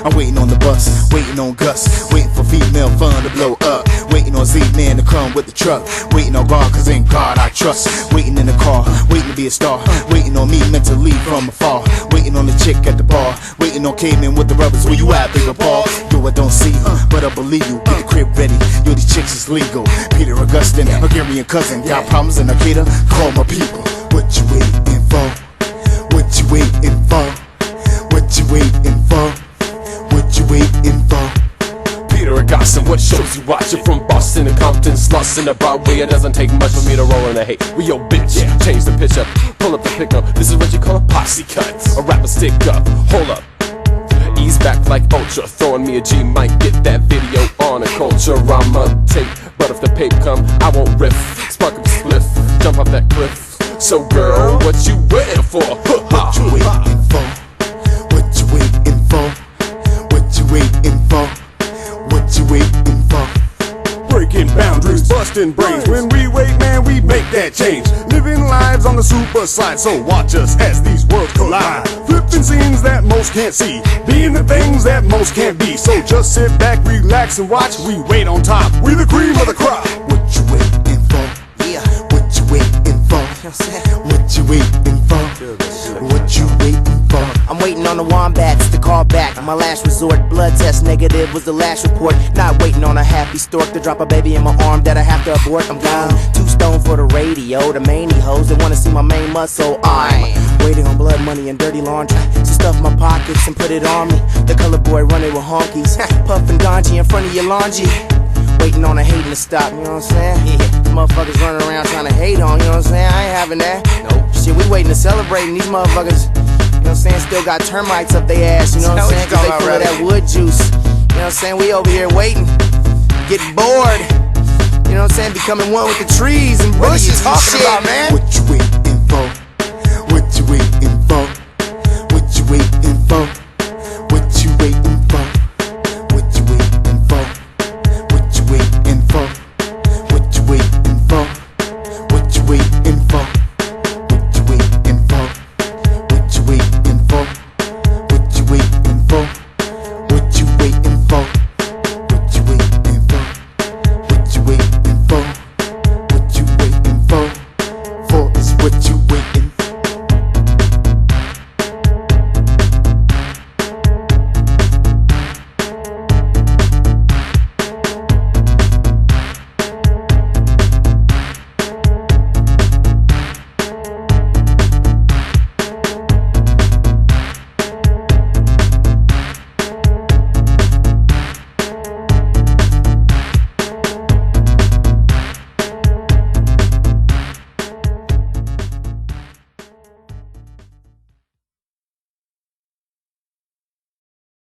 I'm waiting on the bus, waiting on Gus, waiting for female fun to blow up, waiting on Z-Man to come with the truck, waiting on God, cause in God I trust, waiting in the car, waiting to be a star, waiting on me meant to leave from afar, waiting on the chick at the bar, waiting on Caveman with the rubbers. Where you at, baby Paul? Yo, I don't see you, but I believe you. Get the crib ready, yo, these chicks is legal. Peter Augustine, Hungarian cousin, got problems in Arcata, call my people. What you waiting for? What you waiting for? What you waiting for? What you waiting for? Peter Augustine, what shows you watching? From Boston and Compton, slussing about where it doesn't take much for me to roll in the hate. We yo bitch, change the pitch up, pull up the pickup. This is what you call a posse cut. A rapper stick up, hold up, ease back like Ultra. Throwing me a G might get that video on a culture. I'ma take, but if the paper come, I won't riff. Spark up a spliff, jump off that cliff. So girl, what you waiting for? What you waiting for? What you waiting for? What you waiting for? What you waiting for? Breaking boundaries, busting brains. When we wait, man, we make that change. Living lives on the super slide, so watch us as these worlds collide. Flipping scenes that most can't see, being the things that most can't be. So just sit back, relax, and watch. We wait on top, we the cream of the crop. What you waiting for? Yeah. What you waiting for? What you waiting for? What you waiting for? I'm waiting on the wombats to call back. My last resort, blood test negative was the last report. Not waiting on a happy stork to drop a baby in my arm that I have to abort. I'm gone. 2 stone for the radio, the many hoes that wanna see my main muscle. I'm waiting on blood money and dirty laundry. So stuff my pockets and put it on me. The color boy running with honkies, puffing ganji in front of your laundry. Waiting on the hating to stop, you know what I'm saying? Yeah, motherfuckers running around trying to hate on, you know what I'm saying? I ain't having that. Nope. Shit, we waiting to celebrate, and these motherfuckers, you know what I'm saying, still got termites up their ass, you know what I'm saying? Cause they full of that wood juice. You know what I'm saying? We over here waiting, getting bored. You know what I'm saying? Becoming one with the trees and bushes and shit. What you waiting for? What you waiting